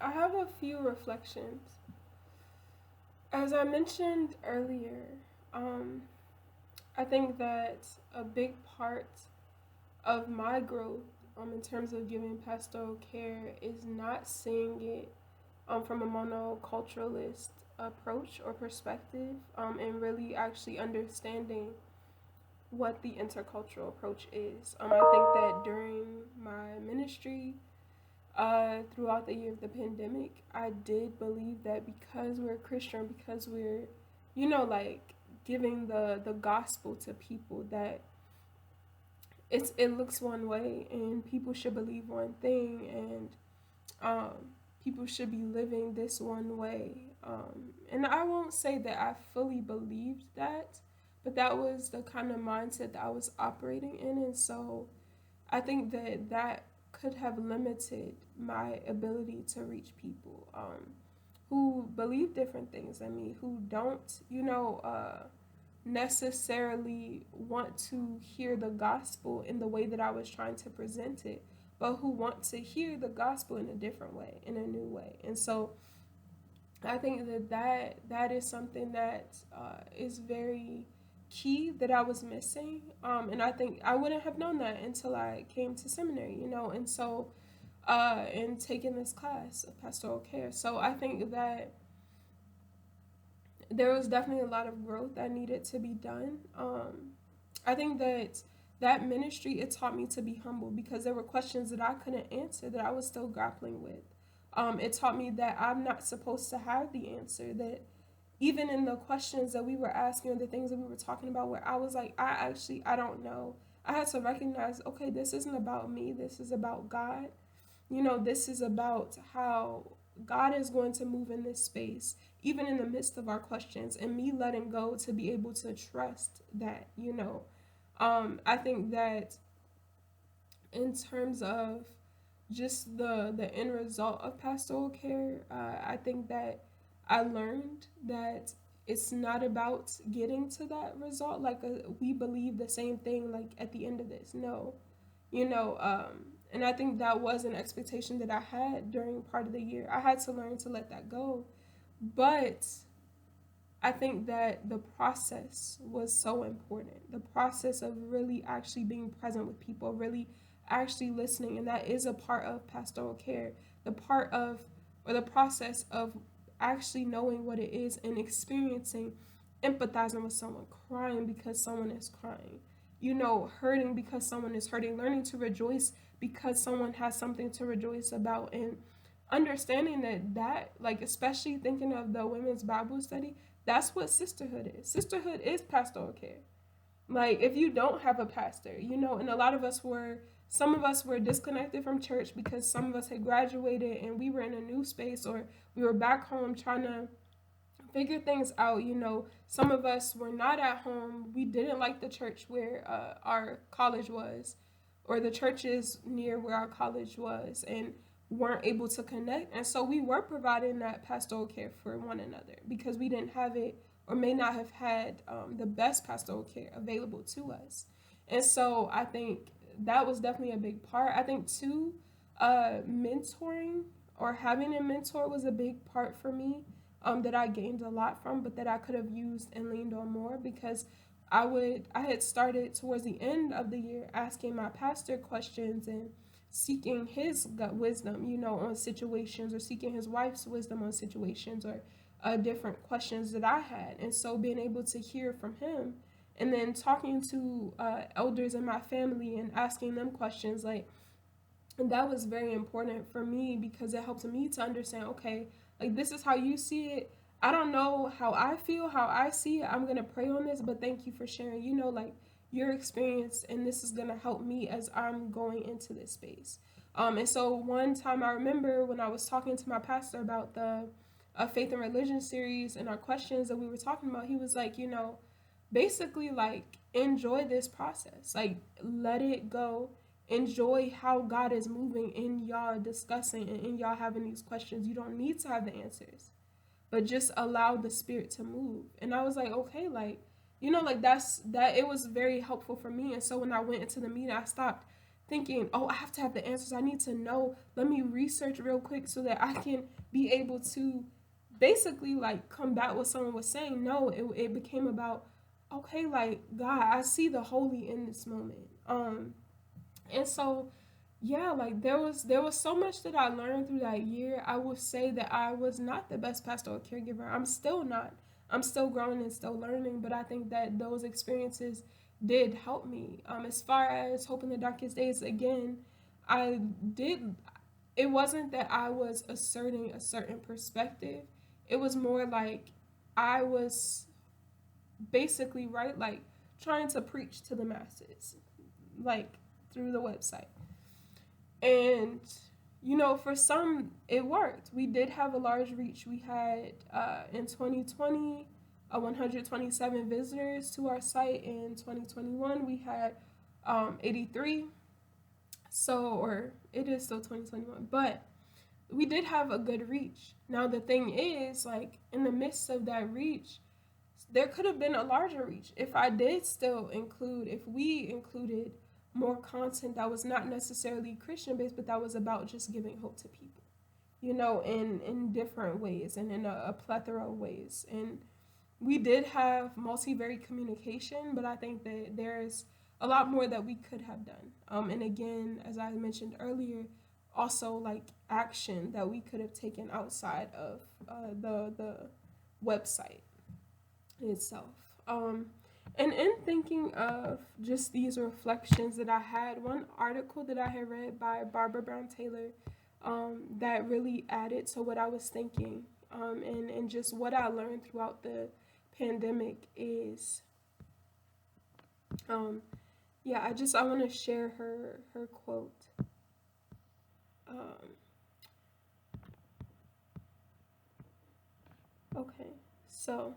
I have a few reflections. As I mentioned earlier, um, I think that a big part of my growth, in terms of giving pastoral care, is not seeing it from a monoculturalist approach or perspective, and really actually understanding what the intercultural approach is. I think that during my ministry, throughout the year of the pandemic, I did believe that because we're Christian, because we're, like giving the gospel to people, that it looks one way and people should believe one thing, and um, people should be living this one way. And I won't say that I fully believed that, but that was the kind of mindset that I was operating in, and so I think that that could have limited my ability to reach people who believe different things than me, who don't, necessarily want to hear the gospel in the way that I was trying to present it, but who want to hear the gospel in a different way, in a new way. And so I think that is something that is very key that I was missing. And I think I wouldn't have known that until I came to seminary, and so and taking this class of pastoral care. So I think that there was definitely a lot of growth that needed to be done. I think that that ministry, it taught me to be humble because there were questions that I couldn't answer that I was still grappling with. It taught me that I'm not supposed to have the answer, that even in the questions that we were asking or the things that we were talking about where I was like, I don't know. I had to recognize, okay, this isn't about me. This is about God. This is about how God is going to move in this space, even in the midst of our questions, and me letting go to be able to trust that. I think that in terms of just the end result of pastoral care, I think that I learned that it's not about getting to that result. Like we believe the same thing. Like at the end of this, no, and I think that was an expectation that I had during part of the year. I had to learn to let that go, but I think that the process was so important. The process of really actually being present with people, really actually listening, and that is a part of pastoral care. The part of, or the process of actually knowing what it is and experiencing, empathizing with someone, crying because someone is crying, hurting because someone is hurting, learning to rejoice because someone has something to rejoice about, and understanding that, like, especially thinking of the women's Bible study, that's what sisterhood is. Sisterhood is pastoral care. Like, if you don't have a pastor, and a lot of us were, some of us were disconnected from church because some of us had graduated and we were in a new space, or we were back home trying to figure things out. Some of us were not at home. We didn't like the church where our college was, or the churches near where our college was, and weren't able to connect. And so we were providing that pastoral care for one another because we didn't have it, or may not have had the best pastoral care available to us. And so I think that was definitely a big part. I think, too, mentoring, or having a mentor, was a big part for me, that I gained a lot from, but that I could have used and leaned on more, because I had started towards the end of the year asking my pastor questions and seeking his gut wisdom, on situations, or seeking his wife's wisdom on situations, or different questions that I had. And so being able to hear from him, and then talking to elders in my family and asking them questions, like, and that was very important for me because it helped me to understand, okay, like, this is how you see it. I don't know how I feel, how I see it. I'm going to pray on this, but thank you for sharing, like, your experience, and this is going to help me as I'm going into this space. And so one time I remember when I was talking to my pastor about the faith and religion series and our questions that we were talking about, he was like, basically, like, enjoy this process, like, let it go, enjoy how God is moving in y'all discussing and in y'all having these questions. You don't need to have the answers, but just allow the spirit to move. And I was like, okay, like, like, that it was very helpful for me. And so when I went into the meeting, I stopped thinking, oh, I have to have the answers. I need to know. Let me research real quick so that I can be able to basically like combat what someone was saying. No, it became about, okay, like, God, I see the holy in this moment. And so yeah, like there was so much that I learned through that year. I would say that I was not the best pastoral caregiver. I'm still not. I'm still growing and still learning, but I think that those experiences did help me. As far as Hope in the Darkest Days, again, I did. It wasn't that I was asserting a certain perspective. It was more like I was basically, right, like trying to preach to the masses, like through the website. And for some it worked. We did have a large reach. We had in 2020 127 visitors to our site. In 2021 we had 83. So, or it is still 2021, but we did have a good reach. Now the thing is, like, in the midst of that reach, there could have been a larger reach if I did still include, if we included more content that was not necessarily Christian based, but that was about just giving hope to people, in different ways and in a plethora of ways. And we did have multivariate communication, but I think that there's a lot more that we could have done. And again, as I mentioned earlier, also like action that we could have taken outside of the website itself. And in thinking of just these reflections that I had, one article that I had read by Barbara Brown Taylor that really added to what I was thinking, and just what I learned throughout the pandemic is, I want to share her quote. Okay, so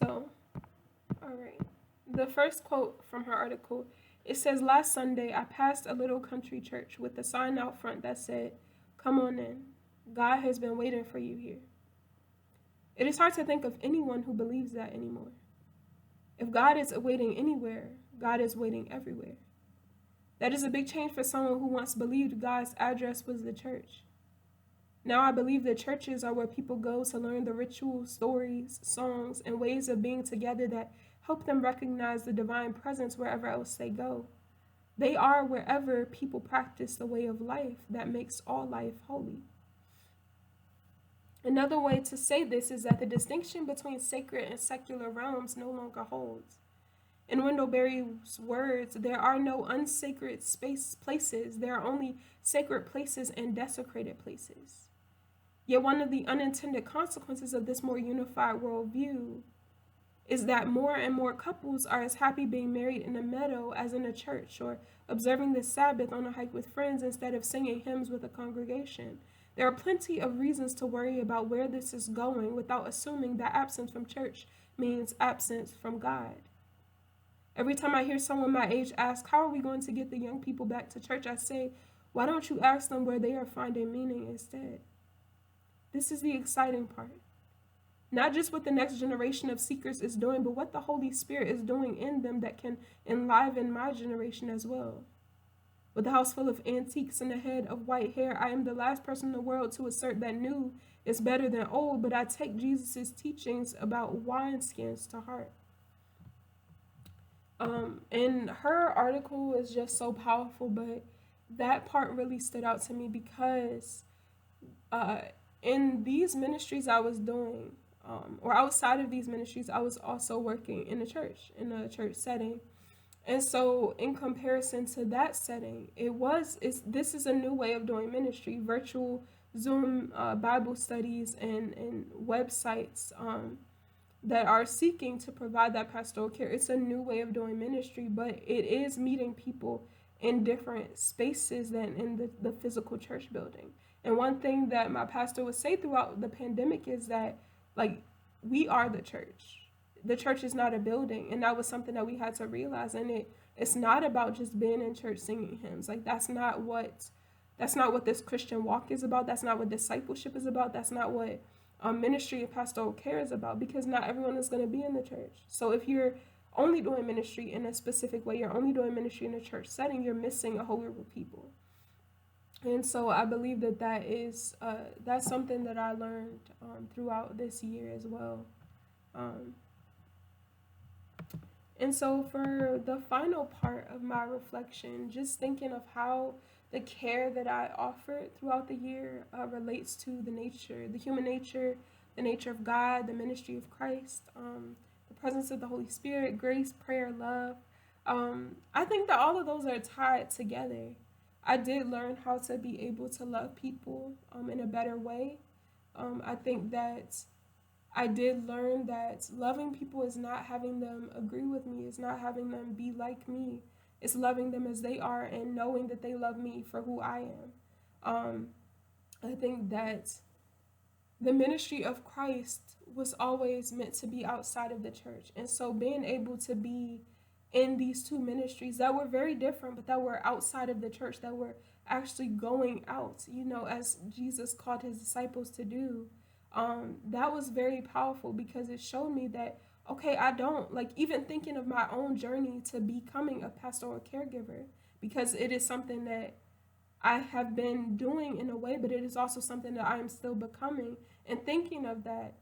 all right. The first quote from her article, it says, "Last Sunday, I passed a little country church with a sign out front that said, 'Come on in. God has been waiting for you here.' It is hard to think of anyone who believes that anymore. If God is waiting anywhere, God is waiting everywhere. That is a big change for someone who once believed God's address was the church. Now I believe that churches are where people go to learn the rituals, stories, songs, and ways of being together that help them recognize the divine presence wherever else they go. They are wherever people practice the way of life that makes all life holy." Another way to say this is that the distinction between sacred and secular realms no longer holds. In Wendell Berry's words, there are no unsacred places, there are only sacred places and desecrated places. Yet one of the unintended consequences of this more unified worldview is that more and more couples are as happy being married in a meadow as in a church, or observing the Sabbath on a hike with friends instead of singing hymns with a congregation. There are plenty of reasons to worry about where this is going without assuming that absence from church means absence from God. Every time I hear someone my age ask, "How are we going to get the young people back to church?" I say, why don't you ask them where they are finding meaning instead? This is the exciting part. Not just what the next generation of seekers is doing, but what the Holy Spirit is doing in them that can enliven my generation as well. With a house full of antiques and a head of white hair, I am the last person in the world to assert that new is better than old, but I take Jesus' teachings about wineskins to heart. And her article is just so powerful, but that part really stood out to me because in these ministries I was doing, or outside of these ministries, I was also working in a church setting. And so in comparison to that setting, this is a new way of doing ministry, virtual Zoom Bible studies and websites that are seeking to provide that pastoral care. It's a new way of doing ministry, but it is meeting people in different spaces than in the physical church building. And one thing that my pastor would say throughout the pandemic is that, like, we are the church. The church is not a building, and that was something that we had to realize. And it's not about just being in church singing hymns. Like, that's not what this Christian walk is about. That's not what discipleship is about. That's not what ministry and pastoral care is about, because not everyone is going to be in the church. So if you're only doing ministry in a specific way, you're only doing ministry in a church setting, you're missing a whole group of people. And so I believe that that's something that I learned throughout this year as well. Um, and so for the final part of my reflection, just thinking of how the care that I offered throughout the year relates to the human nature, the nature of God, the ministry of Christ, the presence of the Holy Spirit, grace, prayer, love. I think that all of those are tied together. I did learn how to be able to love people in a better way. I think that I did learn that loving people is not having them agree with me, it's not having them be like me. It's loving them as they are and knowing that they love me for who I am. Um, I think that the ministry of Christ was always meant to be outside of the church. And so being able to be in these two ministries that were very different, but that were outside of the church, that were actually going out, as Jesus called his disciples to do, that was very powerful because it showed me that, okay, I don't, like, even thinking of my own journey to becoming a pastoral caregiver, because it is something that I have been doing in a way, but it is also something that I am still becoming. And thinking of that,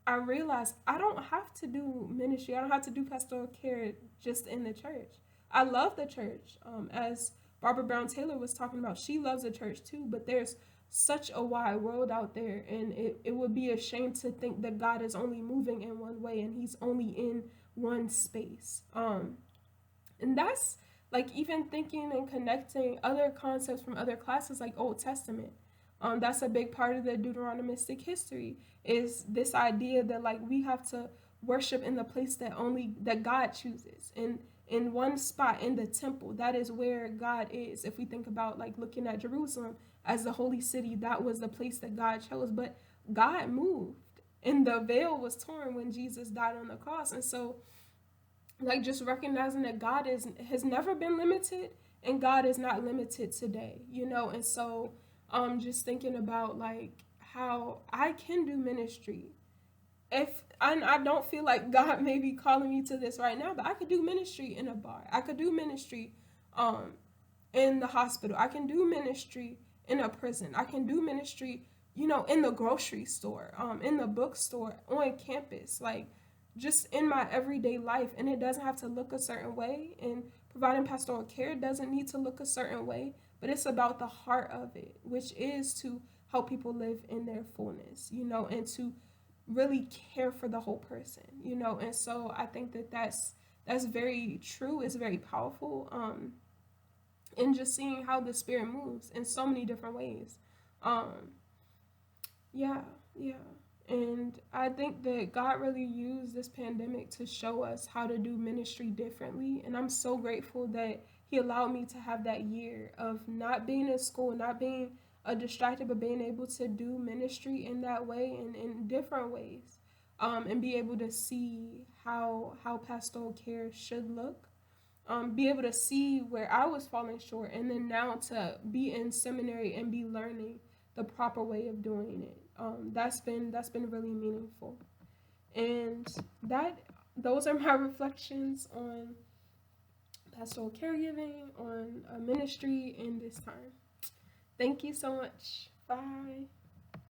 I realized I don't have to do ministry. I don't have to do pastoral care just in the church. I love the church. As Barbara Brown Taylor was talking about, she loves the church too, but there's such a wide world out there, and it would be a shame to think that God is only moving in one way and he's only in one space. And that's like even thinking and connecting other concepts from other classes like Old Testament. That's a big part of the Deuteronomistic history, is this idea that like we have to worship in the place that God chooses. And in one spot in the temple, that is where God is. If we think about like looking at Jerusalem as the holy city, that was the place that God chose. But God moved and the veil was torn when Jesus died on the cross. And so like just recognizing that God has never been limited and God is not limited today, and so just thinking about like how I can do ministry. If I don't feel like God may be calling me to this right now, but I could do ministry in a bar. I could do ministry um in the hospital. I can do ministry in a prison. I can do ministry, in the grocery store, in the bookstore, on campus, like just in my everyday life. And it doesn't have to look a certain way. And providing pastoral care doesn't need to look a certain way, but it's about the heart of it, which is to help people live in their fullness, and to really care for the whole person, And so I think that that's very true. It's very powerful. And just seeing how the spirit moves in so many different ways. Um, yeah, yeah. And I think that God really used this pandemic to show us how to do ministry differently. And I'm so grateful that He allowed me to have that year of not being in school, not being distracted, but being able to do ministry in that way and in different ways. And be able to see how pastoral care should look, be able to see where I was falling short, and then now to be in seminary and be learning the proper way of doing it. That's been really meaningful, and that those are my reflections on pastoral caregiving, on ministry in this time. Thank you so much. Bye.